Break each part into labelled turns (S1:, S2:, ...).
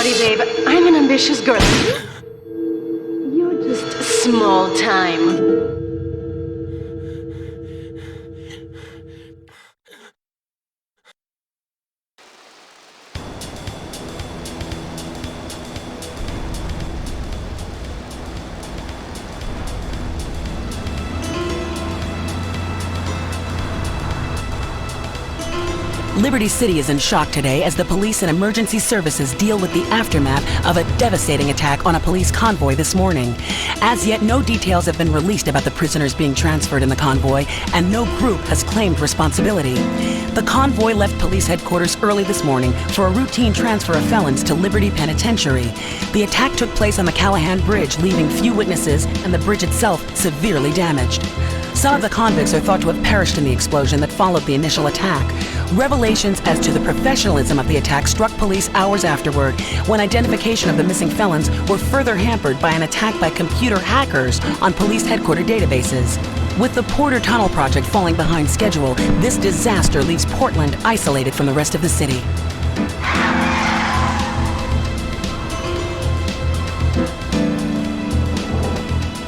S1: sorry, babe. I'm an ambitious girl. You're just small time.
S2: Liberty City is in shock today as the police and emergency services deal with the aftermath of a devastating attack on a police convoy this morning. As yet, no details have been released about the prisoners being transferred in the convoy, and no group has claimed responsibility. The convoy left police headquarters early this morning for a routine transfer of felons to Liberty Penitentiary. The attack took place on the Callahan Bridge, leaving few witnesses and the bridge itself severely damaged. Some of the convicts are thought to have perished in the explosion that followed the initial attack. Revelations as to the professionalism of the attack struck police hours afterward, when identification of the missing felons were further hampered by an attack by computer hackers on police headquarters databases. With the Porter Tunnel project falling behind schedule, this disaster leaves Portland isolated from the rest of the city.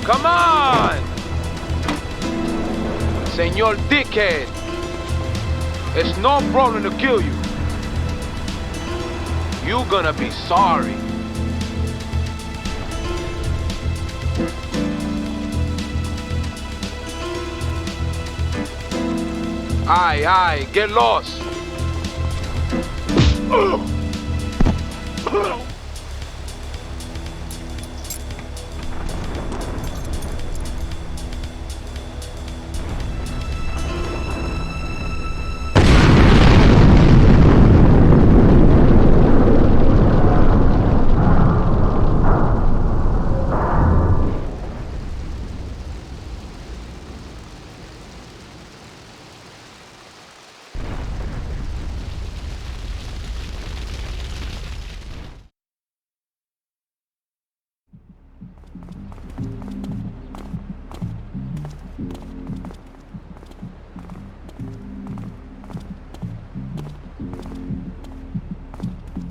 S3: Come on! Senor Dickhead! It's no problem to kill you. You gonna be sorry. Aye, get lost.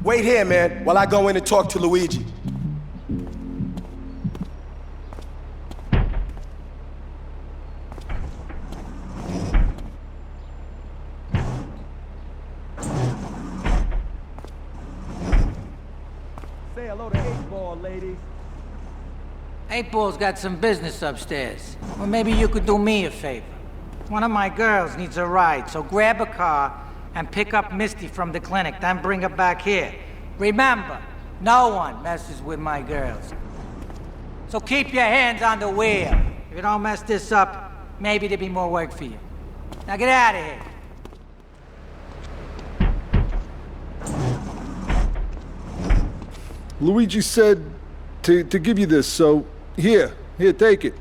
S4: Wait here, man, while I go in and talk to Luigi. Say hello to 8-Ball, ladies.
S5: 8-Ball's got some business upstairs. Well, maybe you could do me a favor. One of my girls needs a ride, so grab a car and pick up Misty from the clinic, then bring her back here. Remember, no one messes with my girls. So keep your hands on the wheel. If you don't mess this up, maybe there'll be more work for you. Now get out of here.
S6: Luigi said to give you this, so here, take it.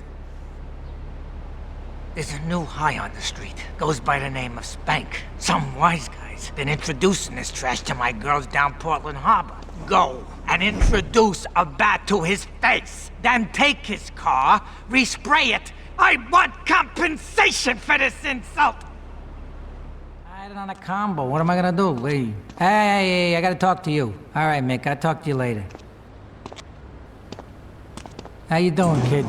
S5: There's a new high on the street. Goes by the name of Spank. Some wise guy's been introducing this trash to my girls down Portland Harbor. Go and introduce a bat to his face. Then take his car, respray it. I want compensation for this insult. I had it on a combo. What am I gonna do? Hey, I gotta talk to you. All right, Mick, I'll talk to you later. How you doing, kid?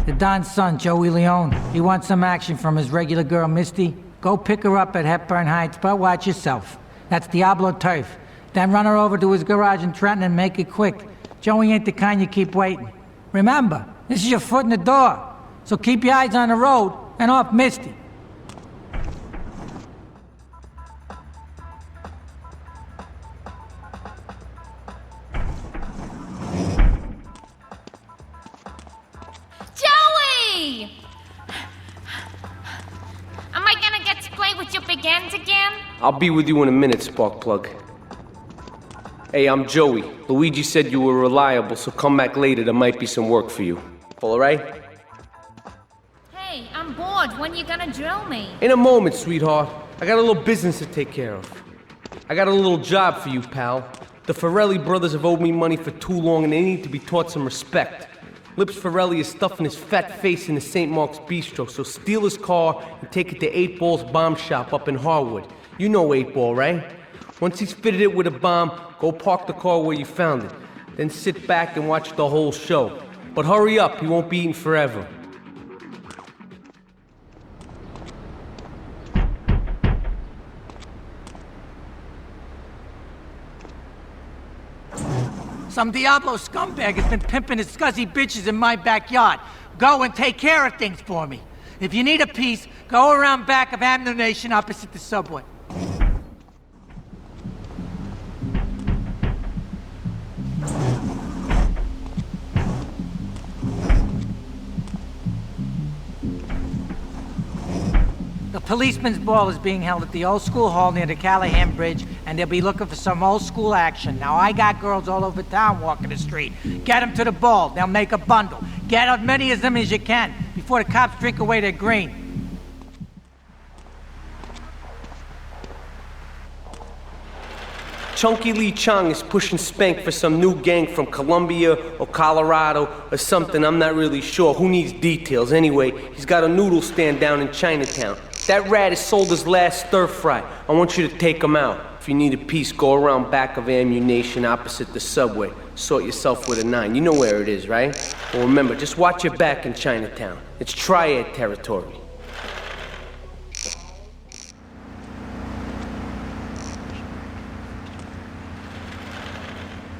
S5: The Don's son, Joey Leone. He wants some action from his regular girl, Misty. Go pick her up at Hepburn Heights, but watch yourself. That's Diablo Turf. Then run her over to his garage in Trenton and make it quick. Joey ain't the kind you keep waiting. Remember, this is your foot in the door. So keep your eyes on the road and off Misty.
S7: Am I gonna get to play with your big ends again?
S3: I'll be with you in a minute, Sparkplug. Hey, I'm Joey. Luigi said you were reliable, so come back later. There might be some work for you. All right?
S7: Hey, I'm bored. When you gonna drill me?
S3: In a moment, sweetheart. I got a little business to take care of. I got a little job for you, pal. The Farelli brothers have owed me money for too long, and they need to be taught some respect. Lips Farelli is stuffing his fat face in the St. Mark's Bistro, so steal his car and take it to 8-Ball's bomb shop up in Harwood. You know 8-Ball, right? Once he's fitted it with a bomb, Go park the car where you found it. Then sit back and watch the whole show. But hurry up, he won't be eating forever.
S5: Some Diablo scumbag has been pimping his scuzzy bitches in my backyard. Go and take care of things for me. If you need a piece, go around back of Ammunition opposite the subway. The policeman's ball is being held at the old school hall near the Callahan Bridge, and they'll be looking for some old school action. Now, I got girls all over town walking the street. Get them to the ball. They'll make a bundle. Get as many of them as you can before the cops drink away their green.
S3: Chunky Lee Chong is pushing Spank for some new gang from Colombia or Colorado or something, I'm not really sure. Who needs details? Anyway, he's got a noodle stand down in Chinatown. That rat has sold his last stir-fry. I want you to take him out. If you need a piece, go around back of Ammunition opposite the subway. Sort yourself with a 9. You know where it is, right? Well, remember, just watch your back in Chinatown. It's triad territory.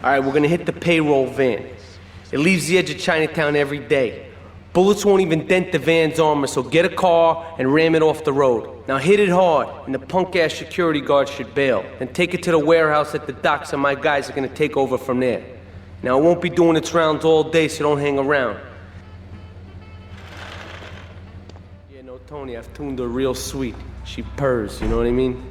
S3: All right, we're gonna hit the payroll van. It leaves the edge of Chinatown every day. Bullets won't even dent the van's armor, so get a car and ram it off the road. Now hit it hard, and the punk-ass security guard should bail. Then take it to the warehouse at the docks, and my guys are gonna take over from there. Now, it won't be doing its rounds all day, so don't hang around. Yeah, no, Tony, I've tuned her real sweet. She purrs, you know what I mean?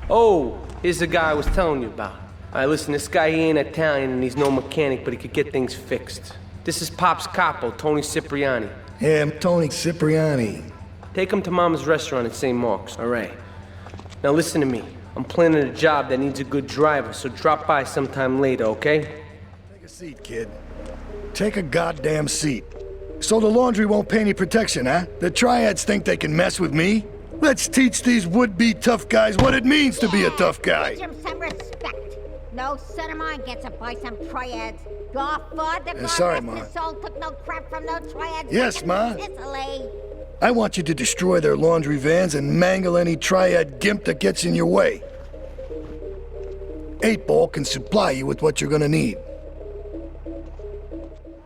S3: Oh, here's the guy I was telling you about. All right, listen, this guy, he ain't Italian and he's no mechanic, but he could get things fixed. This is Pop's capo, Tony Cipriani.
S8: Yeah, I'm Tony Cipriani.
S3: Take him to Mama's restaurant at St. Mark's, all right? Now listen to me. I'm planning a job that needs a good driver, so drop by sometime later, okay?
S8: Take a seat, kid. Take a goddamn seat. So the laundry won't pay any protection, huh? The triads think they can mess with me? Let's teach these would-be tough guys what it means to be a tough guy.
S9: Teach him some respect. No son of mine gets it by some triads. Your father, God
S8: sorry,
S9: rest
S8: Ma.
S9: his soul, took no crap from no triads.
S8: Yes,
S9: back in
S8: Ma.
S9: Sicily.
S8: I want you to destroy their laundry vans and mangle any triad gimp that gets in your way. 8-Ball can supply you with what you're gonna need.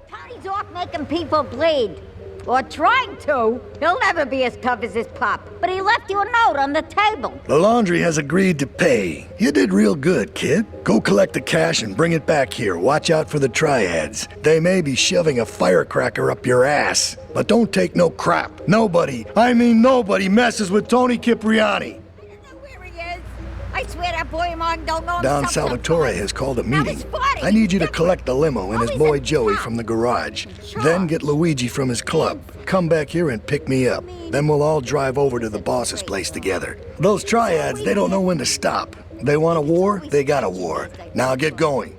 S9: Tony's off making people bleed. Or trying to. He'll never be as tough as his pop. But he left you a note on the table.
S8: The laundry has agreed to pay. You did real good, kid. Go collect the cash and bring it back here. Watch out for the triads. They may be shoving a firecracker up your ass. But don't take no crap. Nobody, I mean nobody, messes with Tony Cipriani.
S9: I don't know where he is. I swear that boy of mine don't know
S8: Don
S9: himself
S8: Salvatore
S9: sometimes.
S8: has called a
S9: Now
S8: meeting.
S9: he's 40.
S8: I need you to
S9: He's
S8: collect the limo and his
S9: Always
S8: boy
S9: a
S8: Joey
S9: cop.
S8: from the garage.
S9: Sure.
S8: Then get Luigi from his club. Come back here and pick me up. Then we'll all drive over to the boss's place together. Those triads, they don't know when to stop. They want a war, they got a war. Now get going.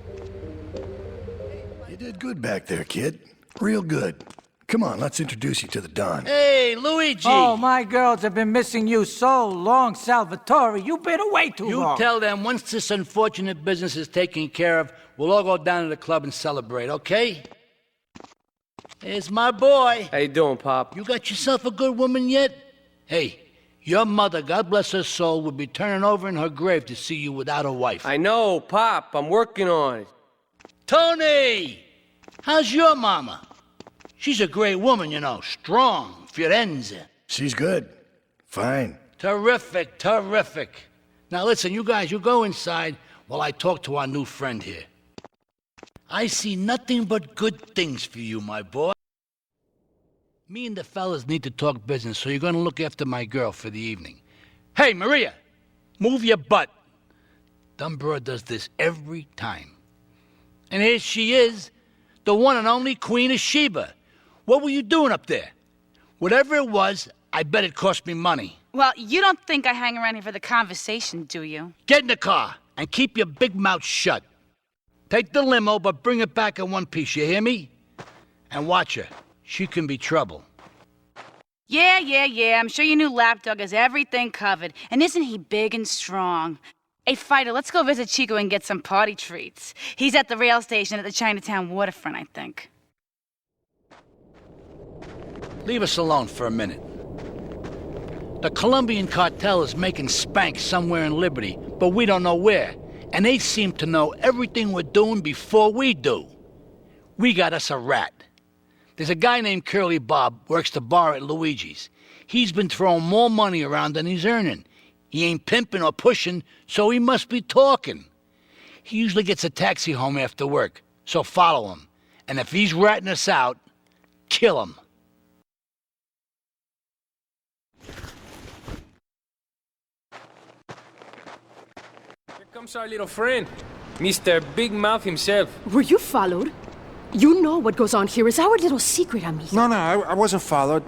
S8: You did good back there, kid. Real good. Come on, let's introduce you to the Don.
S10: Hey, Luigi!
S5: Oh, my girls have been missing you so long, Salvatore. You've been away too
S10: You
S5: long.
S10: tell them once this unfortunate business is taken care of, we'll all go down to the club and celebrate, okay? Here's my boy.
S3: How you doing, Pop?
S10: You got yourself a good woman yet? Hey, your mother, God bless her soul, would be turning over in her grave to see you without a wife.
S3: I know, Pop. I'm working on it.
S10: Tony! How's your mama? She's a great woman, you know. Strong. Firenze.
S8: She's good. Fine.
S10: Terrific, terrific. Now listen, you guys, you go inside while I talk to our new friend here. I see nothing but good things for you, my boy. Me and the fellas need to talk business, so you're gonna look after my girl for the evening. Hey, Maria, move your butt. Dumborough does this every time. And here she is, the one and only Queen of Sheba. What were you doing up there? Whatever it was, I bet it cost me money.
S11: Well, you don't think I hang around here for the conversation, do you?
S10: Get in the car and keep your big mouth shut. Take the limo, but bring it back in one piece, you hear me? And watch her. She can be trouble.
S11: Yeah. I'm sure your new lapdog has everything covered. And isn't he big and strong? Hey, Fighter, let's go visit Chico and get some party treats. He's at the rail station at the Chinatown waterfront, I think.
S10: Leave us alone for a minute. The Colombian cartel is making spank somewhere in Liberty, but we don't know where. And they seem to know everything we're doing before we do. We got us a rat. There's a guy named Curly Bob, works the bar at Luigi's. He's been throwing more money around than he's earning. He ain't pimping or pushing, so he must be talking. He usually gets a taxi home after work, so follow him. And if he's ratting us out, kill him.
S12: Here comes our little friend, Mr. Big Mouth himself.
S1: Were you followed? You know what goes on here is our little secret, amigo.
S13: No, I wasn't followed.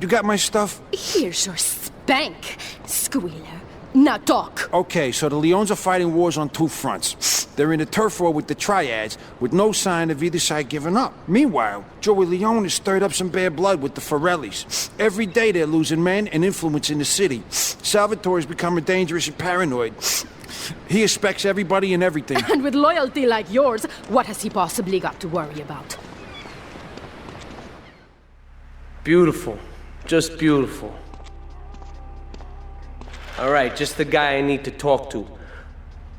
S13: You got my stuff?
S1: Here's your spank, squealer. Now talk.
S13: Okay, so the Leones are fighting wars on two fronts. They're in a turf war with the Triads, with no sign of either side giving up. Meanwhile, Joey Leone has stirred up some bad blood with the Forellis. Every day they're losing men and influence in the city. Salvatore's becoming dangerous and paranoid. He expects everybody and everything.
S1: And with loyalty like yours, what has he possibly got to worry about?
S3: Beautiful. Just beautiful. Alright, just the guy I need to talk to.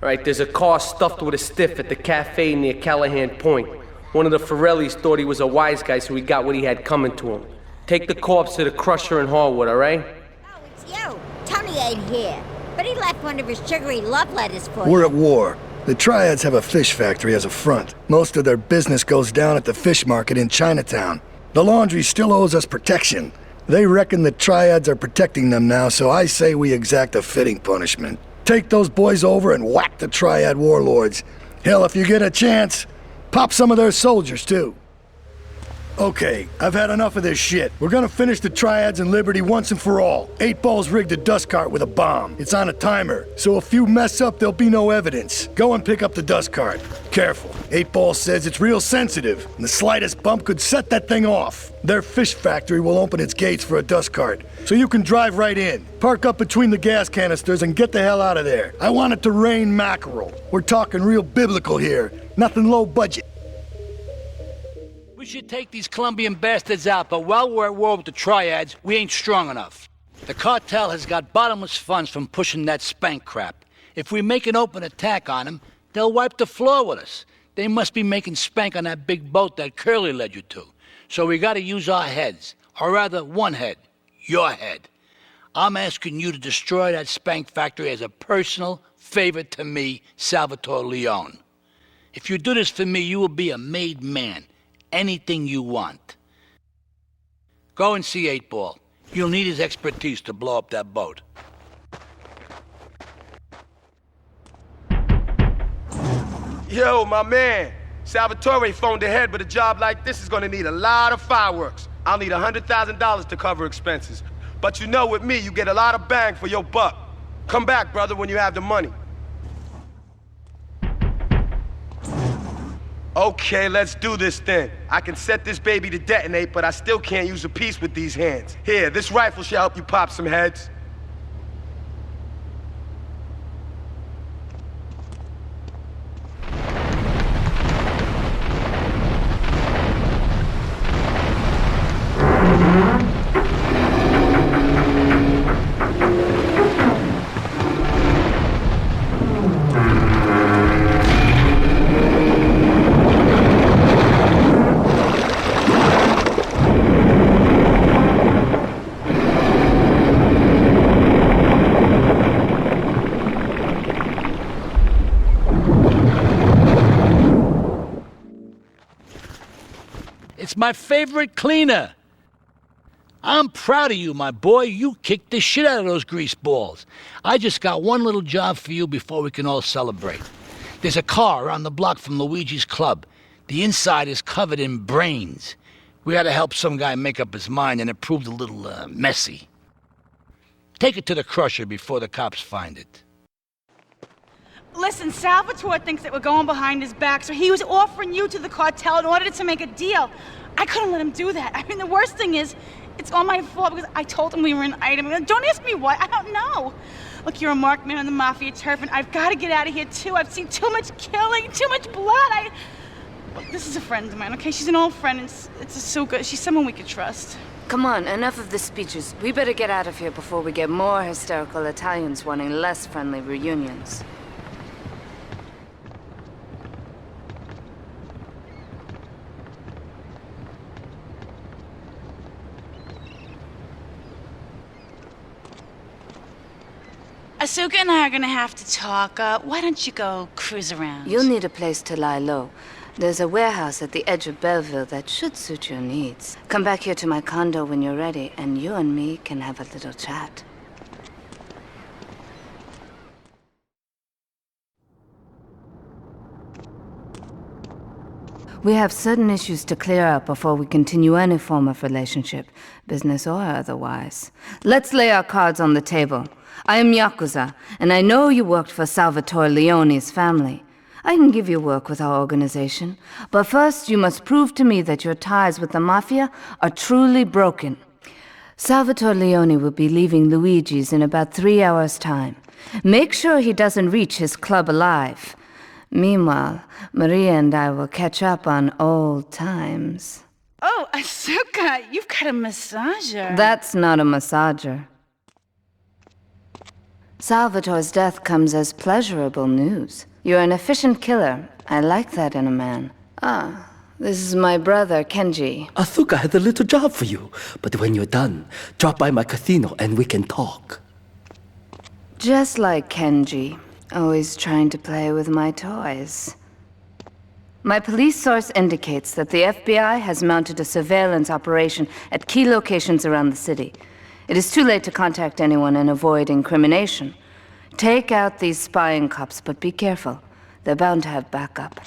S3: Alright, there's a car stuffed with a stiff at the cafe near Callahan Point. One of the Forellis thought he was a wise guy, so he got what he had coming to him. Take the corpse to the Crusher in Harwood, alright?
S9: Oh, it's you. Tony ain't here. But he left one of his sugary love letters for you.
S8: We're at war. The Triads have a fish factory as a front. Most of their business goes down at the fish market in Chinatown. The laundry still owes us protection. They reckon the Triads are protecting them now, so I say we exact a fitting punishment. Take those boys over and whack the Triad warlords. Hell, if you get a chance, pop some of their soldiers, too. Okay, I've had enough of this shit. We're gonna finish the Triads and Liberty once and for all. 8 Ball's rigged a dust cart with a bomb. It's on a timer, so if you mess up, there'll be no evidence. Go and pick up the dust cart. Careful. 8 Ball says it's real sensitive, and the slightest bump could set that thing off. Their fish factory will open its gates for a dust cart, so you can drive right in. Park up between the gas canisters and get the hell out of there. I want it to rain mackerel. We're talking real biblical here, nothing low budget.
S10: We should take these Colombian bastards out, but while we're at war with the Triads, we ain't strong enough. The cartel has got bottomless funds from pushing that spank crap. If we make an open attack on them, they'll wipe the floor with us. They must be making spank on that big boat that Curly led you to. So we gotta use our heads, or rather one head, your head. I'm asking you to destroy that spank factory as a personal favor to me, Salvatore Leone. If you do this for me, you will be a made man. Anything you want. Go and see 8 Ball. You'll need his expertise to blow up that boat.
S4: Yo, my man. Salvatore phoned ahead, but a job like this is gonna need a lot of fireworks. I'll need $100,000 to cover expenses. But you know, with me, you get a lot of bang for your buck. Come back, brother, when you have the money. Okay, let's do this then. I can set this baby to detonate, but I still can't use a piece with these hands. Here, this rifle should help you pop some heads.
S10: It's my favorite cleaner. I'm proud of you, my boy. You kicked the shit out of those grease balls. I just got one little job for you before we can all celebrate. There's a car around the block from Luigi's club. The inside is covered in brains. We had to help some guy make up his mind, and it proved a little, messy. Take it to the Crusher before the cops find it.
S11: Listen, Salvatore thinks that we're going behind his back, so he was offering you to the cartel in order to make a deal. I couldn't let him do that. I mean, the worst thing is, it's all my fault because I told him we were an item. Don't ask me why, I don't know. Look, you're a marked man on the Mafia turf, and I've got to get out of here, too. I've seen too much killing, too much blood. Look, this is a friend of mine, okay? She's an old friend, and it's Asuka. She's someone we could trust.
S1: Come on, enough of the speeches. We better get out of here before we get more hysterical Italians wanting less friendly reunions.
S11: Asuka and I are gonna have to talk. Why don't you go cruise around?
S1: You'll need a place to lie low. There's a warehouse at the edge of Belleville that should suit your needs. Come back here to my condo when you're ready, and you and me can have a little chat. We have certain issues to clear up before we continue any form of relationship, business or otherwise. Let's lay our cards on the table. I am Yakuza, and I know you worked for Salvatore Leone's family. I can give you work with our organization, but first you must prove to me that your ties with the Mafia are truly broken. Salvatore Leone will be leaving Luigi's in about 3 hours' time. Make sure he doesn't reach his club alive. Meanwhile, Maria and I will catch up on old times.
S11: Oh, Asuka, you've got a massager.
S1: That's not a massager. Salvatore's death comes as pleasurable news. You're an efficient killer. I like that in a man. Ah, this is my brother, Kenji.
S14: Asuka has a little job for you, but when you're done, drop by my casino and we can talk.
S1: Just like Kenji, always trying to play with my toys. My police source indicates that the FBI has mounted a surveillance operation at key locations around the city. It is too late to contact anyone and avoid incrimination. Take out these spying cops, but be careful. They're bound to have backup.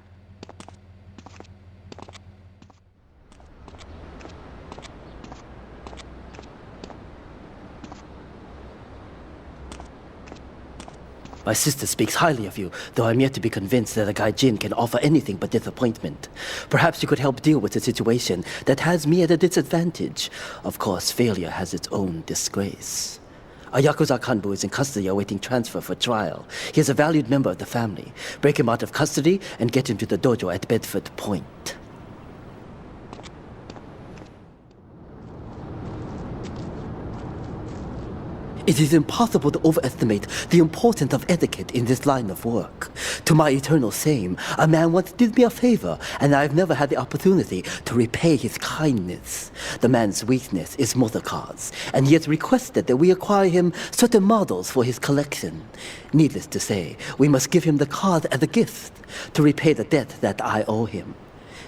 S14: My sister speaks highly of you, though I'm yet to be convinced that a guy Jin can offer anything but disappointment. Perhaps you could help deal with a situation that has me at a disadvantage. Of course, failure has its own disgrace. A Yakuza Kanbu is in custody awaiting transfer for trial. He is a valued member of the family. Break him out of custody and get him to the dojo at Bedford Point. It is impossible to overestimate the importance of etiquette in this line of work. To my eternal shame, a man once did me a favor, and I've never had the opportunity to repay his kindness. The man's weakness is motor cars, and he has requested that we acquire him certain models for his collection. Needless to say, we must give him the cars as a gift to repay the debt that I owe him.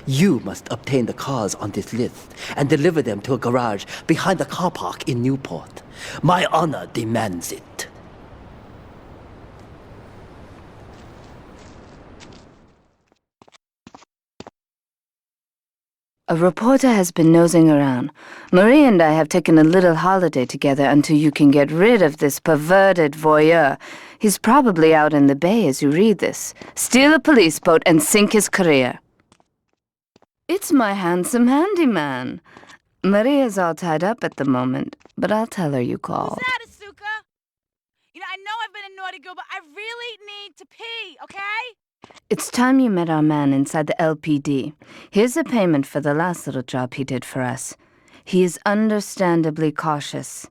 S14: You must obtain the cars on this list and deliver them to a garage behind the car park in Newport. My honor demands it.
S1: A reporter has been nosing around. Marie and I have taken a little holiday together until you can get rid of this perverted voyeur. He's probably out in the bay as you read this. Steal a police boat and sink his career. It's my handsome handyman. Maria's all tied up at the moment, but I'll tell her you called.
S11: Who's that, Asuka? You know, I know I've been a naughty girl, but I really need to pee, okay?
S1: It's time you met our man inside the LPD. Here's a payment for the last little job he did for us. He is understandably cautious.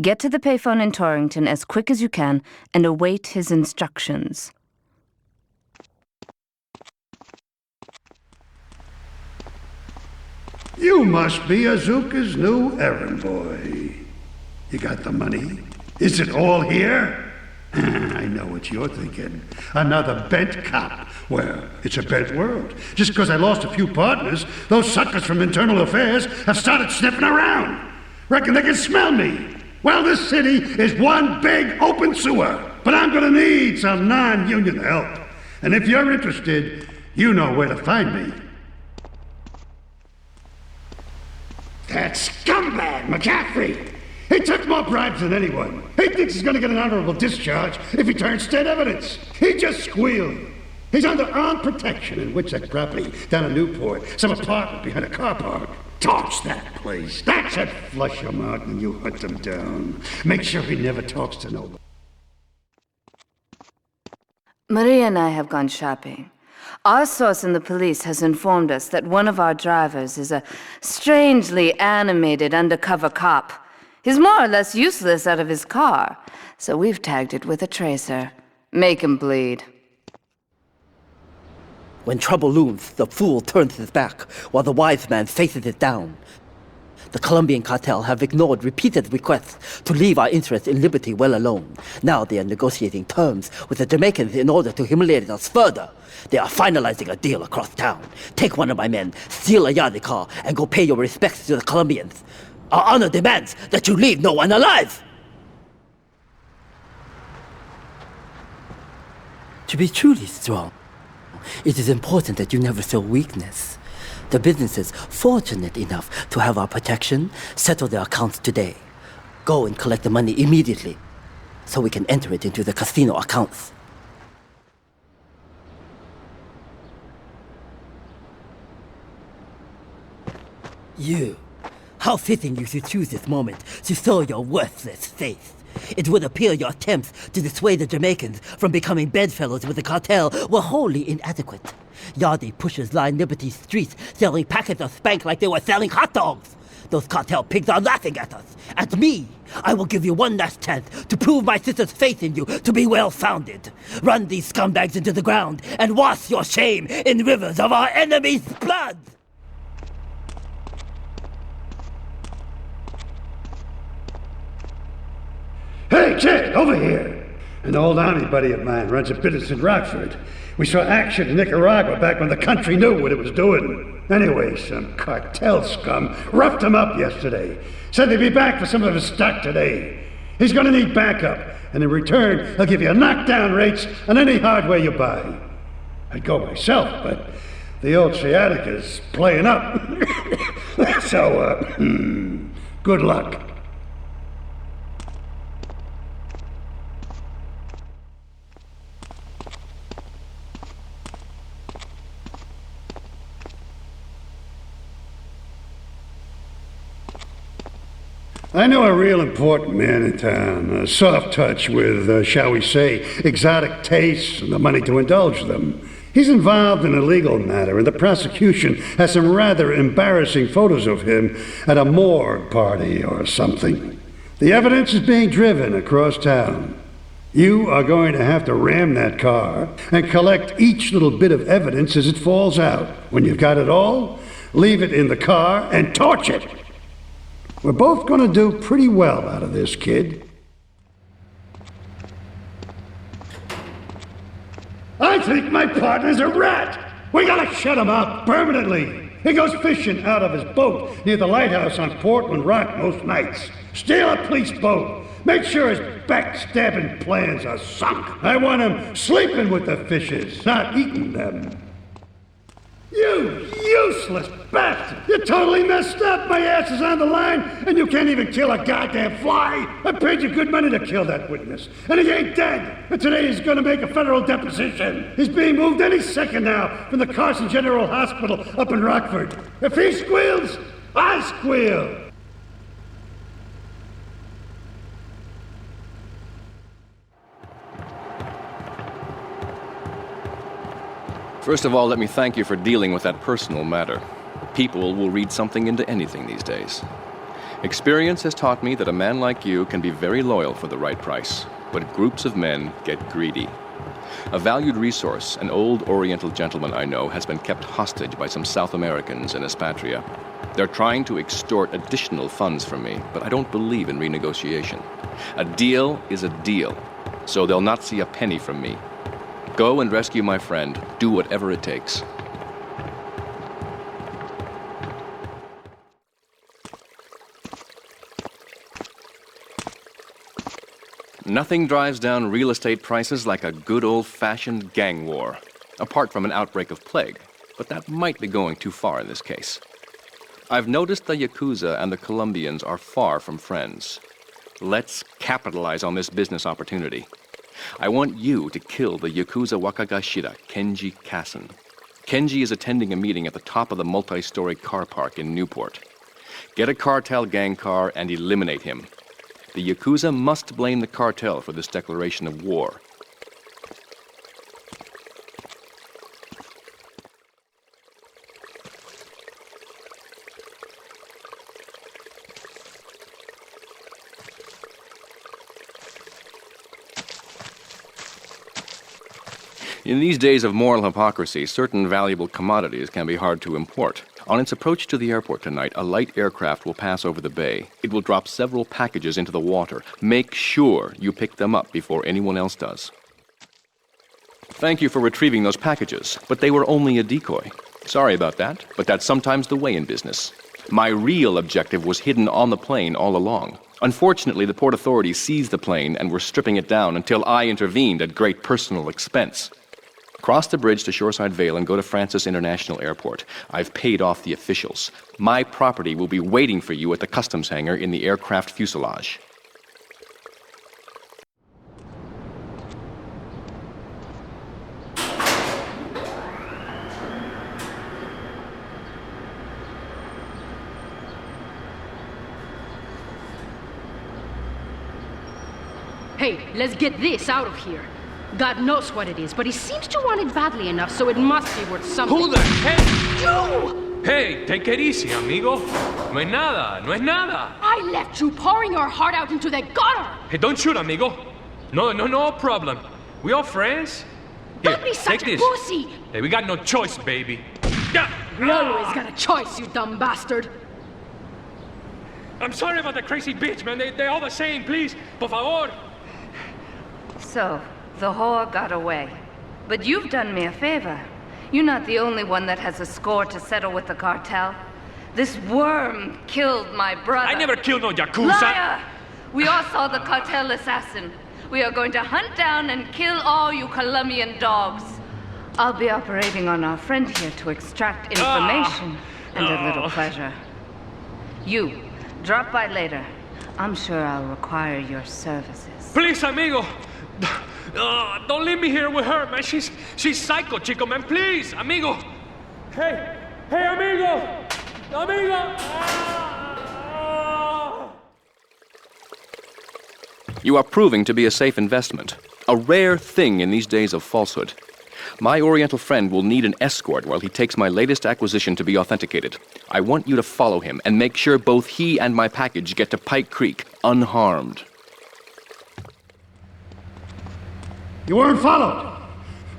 S1: Get to the payphone in Torrington as quick as you can and await his instructions.
S15: You must be Azuka's new errand boy. You got the money? Is it all here? I know what you're thinking. Another bent cop. Well, it's a bent world. Just because I lost a few partners, those suckers from Internal Affairs have started sniffing around. Reckon they can smell me. Well, this city is one big open sewer. But I'm gonna need some non-union help. And if you're interested, you know where to find me. That scumbag, McCaffrey! He took more bribes than anyone. He thinks he's gonna get an honorable discharge if he turns state evidence. He just squealed. He's under armed protection in Witchett property down in Newport, some apartment behind a car park. Torch that place. That's it. Flush him out and you hunt him down. Make sure he never talks to nobody.
S1: Maria and I have gone shopping. Our source in the police has informed us that one of our drivers is a strangely animated undercover cop. He's more or less useless out of his car, so we've tagged it with a tracer. Make him bleed.
S14: When trouble looms, the fool turns his back, while the wise man faces it down. The Colombian cartel have ignored repeated requests to leave our interests in liberty well alone. Now they are negotiating terms with the Jamaicans in order to humiliate us further. They are finalizing a deal across town. Take one of my men, steal a Yardie car, and go pay your respects to the Colombians. Our honor demands that you leave no one alive! To be truly strong, it is important that you never show weakness. The business is fortunate enough to have our protection. Settle their accounts today. Go and collect the money immediately, so we can enter it into the casino accounts. You. How fitting you should choose this moment to show your worthless face. It would appear your attempts to dissuade the Jamaicans from becoming bedfellows with the cartel were wholly inadequate. Yardie pushers line Liberty streets selling packets of spank like they were selling hot dogs. Those cartel pigs are laughing at us. At me! I will give you one last chance to prove my sister's faith in you to be well-founded. Run these scumbags into the ground and wash your shame in rivers of our enemies' blood!
S15: Hey, kid, over here! An old army buddy of mine runs a business in Rockford. We saw action in Nicaragua back when the country knew what it was doing. Anyway, some cartel scum roughed him up yesterday. Said they'd be back for some of his stock today. He's gonna need backup, and in return, he'll give you knockdown rates on any hardware you buy. I'd go myself, but the old sciatica's playing up. So, good luck. I know a real important man in town, a soft touch with, shall we say, exotic tastes and the money to indulge them. He's involved in a legal matter, and the prosecution has some rather embarrassing photos of him at a morgue party or something. The evidence is being driven across town. You are going to have to ram that car and collect each little bit of evidence as it falls out. When you've got it all, leave it in the car and torch it. We're both gonna do pretty well out of this, kid. I think my partner's a rat! We gotta shut him up permanently! He goes fishing out of his boat near the lighthouse on Portland Rock most nights. Steal a police boat! Make sure his backstabbing plans are sunk! I want him sleeping with the fishes, not eating them. You useless bastard! You totally messed up! My ass is on the line, and you can't even kill a goddamn fly! I paid you good money to kill that witness, and he ain't dead! And today he's gonna make a federal deposition! He's being moved any second now from the Carson General Hospital up in Rockford. If he squeals, I squeal!
S16: First of all, let me thank you for dealing with that personal matter. People will read something into anything these days. Experience has taught me that a man like you can be very loyal for the right price, but groups of men get greedy. A valued resource, an old Oriental gentleman I know, has been kept hostage by some South Americans in Espatria. They're trying to extort additional funds from me, but I don't believe in renegotiation. A deal is a deal, so they'll not see a penny from me. Go and rescue my friend. Do whatever it takes. Nothing drives down real estate prices like a good old-fashioned gang war, apart from an outbreak of plague, but that might be going too far in this case. I've noticed the Yakuza and the Colombians are far from friends. Let's capitalize on this business opportunity. I want you to kill the Yakuza Wakagashira, Kenji Kassen. Kenji is attending a meeting at the top of the multi-story car park in Newport. Get a cartel gang car and eliminate him. The Yakuza must blame the cartel for this declaration of war. In these days of moral hypocrisy, certain valuable commodities can be hard to import. On its approach to the airport tonight, a light aircraft will pass over the bay. It will drop several packages into the water. Make sure you pick them up before anyone else does. Thank you for retrieving those packages, but they were only a decoy. Sorry about that, but that's sometimes the way in business. My real objective was hidden on the plane all along. Unfortunately, the port authorities seized the plane and were stripping it down until I intervened at great personal expense. Cross the bridge to Shoreside Vale and go to Francis International Airport. I've paid off the officials. My property will be waiting for you at the customs hangar in the aircraft fuselage.
S17: Hey, let's get this out of here. God knows what it is, but he seems to want it badly enough, so it must be worth something.
S12: Who the heck?
S17: You!
S12: Hey, take it easy, amigo. No es nada, no es nada.
S17: I left you pouring your heart out into the gutter!
S12: Hey, don't shoot, amigo. No problem. We all friends? Here,
S17: Don't be such
S12: take
S17: a
S12: this.
S17: pussy!
S12: Hey, we got no choice, baby. Yeah.
S17: We always got a choice, you dumb bastard.
S12: I'm sorry about the crazy bitch, man. They all the same, please. Por favor.
S1: So, the whore got away. But you've done me a favor. You're not the only one that has a score to settle with the cartel. This worm killed my brother.
S12: I never killed no Yakuza.
S1: Liar! We all saw the cartel assassin. We are going to hunt down and kill all you Colombian dogs. I'll be operating on our friend here to extract information and a little pleasure. You, drop by later. I'm sure I'll require your services.
S12: Please, amigo. Don't leave me here with her, man. She's psycho, chico, man. Please, amigo. Hey, amigo. Amigo.
S16: You are proving to be a safe investment. A rare thing in these days of falsehood. My Oriental friend will need an escort while he takes my latest acquisition to be authenticated. I want you to follow him and make sure both he and my package get to Pike Creek unharmed.
S15: You weren't followed.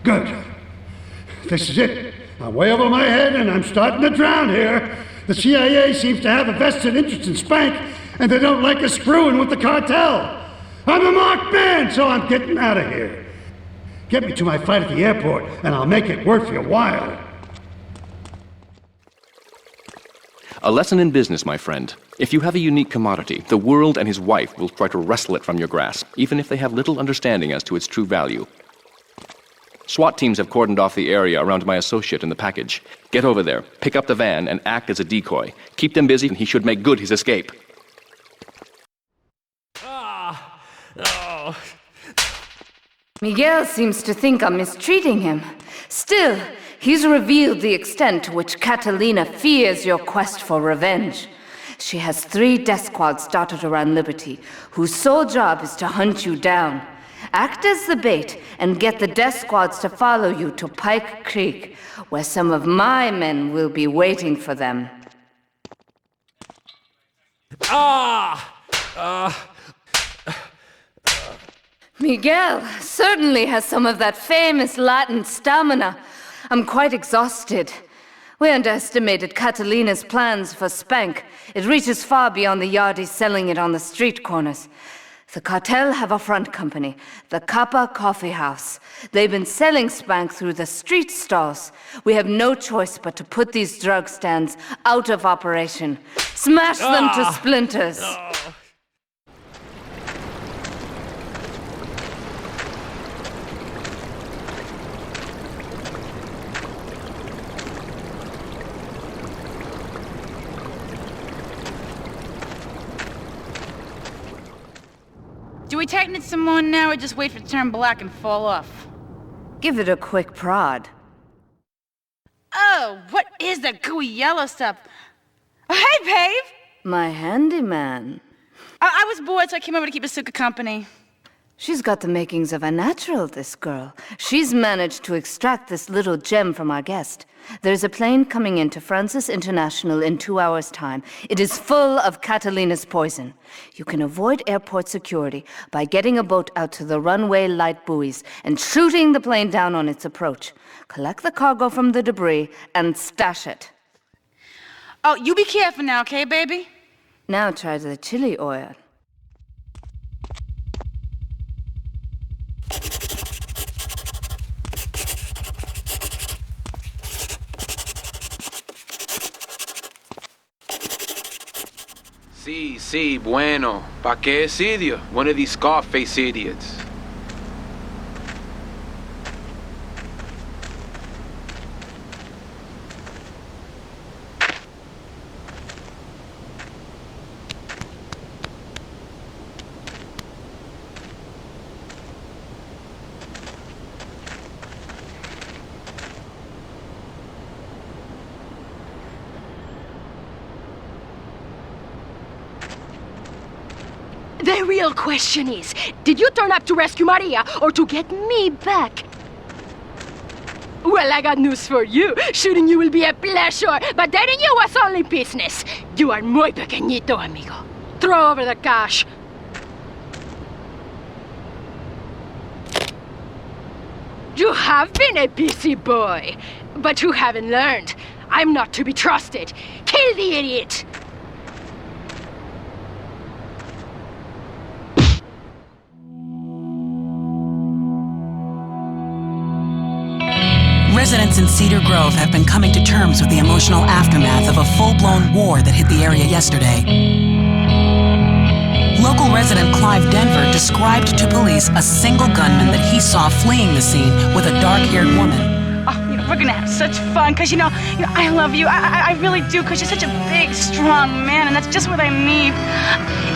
S15: Good. This is it. I'm way over my head and I'm starting to drown here. The CIA seems to have a vested interest in Spank, and they don't like us screwing with the cartel. I'm a marked man, so I'm getting out of here. Get me to my flight at the airport, and I'll make it worth your while.
S16: A lesson in business, my friend. If you have a unique commodity, the world and his wife will try to wrestle it from your grasp, even if they have little understanding as to its true value. SWAT teams have cordoned off the area around my associate in the package. Get over there, pick up the van, and act as a decoy. Keep them busy, and he should make good his escape.
S1: Miguel seems to think I'm mistreating him. Still, he's revealed the extent to which Catalina fears your quest for revenge. She has 3 death squads dotted around Liberty, whose sole job is to hunt you down. Act as the bait and get the death squads to follow you to Pike Creek, where some of my men will be waiting for them. Miguel certainly has some of that famous Latin stamina. I'm quite exhausted. We underestimated Catalina's plans for Spank. It reaches far beyond the yardies selling it on the street corners. The cartel have a front company, the Kappa Coffee House. They've been selling Spank through the street stalls. We have no choice but to put these drug stands out of operation. Smash them to splinters.
S11: Do we tighten it some more now or just wait for it to turn black and fall off?
S1: Give it a quick prod.
S11: Oh, what is that gooey yellow stuff? Oh, hey, babe!
S1: My handyman.
S11: I was bored, so I came over to keep Asuka company.
S1: She's got the makings of a natural, this girl. She's managed to extract this little gem from our guest. There's a plane coming into Francis International in 2 hours' time. It is full of Catalina's poison. You can avoid airport security by getting a boat out to the runway light buoys and shooting the plane down on its approach. Collect the cargo from the debris and stash it.
S11: Oh, you be careful now, okay, baby?
S1: Now try the chili oil.
S18: Sí, bueno. ¿Pa qué es idiot? One of these Scarface idiots.
S17: The real question is, did you turn up to rescue Maria or to get me back? Well, I got news for you. Shooting you will be a pleasure, but dating you was only business. You are muy pequeñito, amigo. Throw over the cash. You have been a busy boy, but you haven't learned. I'm not to be trusted. Kill the idiot!
S2: Residents in Cedar Grove have been coming to terms with the emotional aftermath of a full-blown war that hit the area yesterday. Local resident Clive Denver described to police a single gunman that he saw fleeing the scene with a dark-haired woman.
S11: Oh, we're gonna have such fun, because, I love you. I really do, because you're such a big, strong man, and that's just what I need.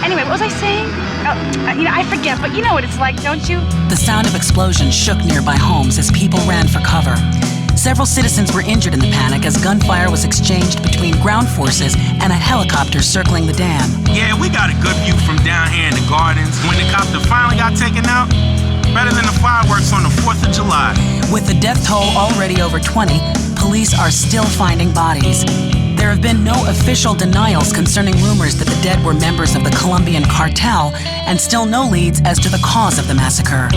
S11: Anyway, what was I saying? I forget, but you know what it's like, don't you?
S2: The sound of explosions shook nearby homes as people ran for cover. Several citizens were injured in the panic as gunfire was exchanged between ground forces and a helicopter circling the dam.
S19: Yeah, we got a good view from down here in the gardens. When the copter finally got taken out, better than the fireworks on the 4th of July.
S2: With the death toll already over 20, police are still finding bodies. There have been no official denials concerning rumors that the dead were members of the Colombian cartel, and still no leads as to the cause of the massacre.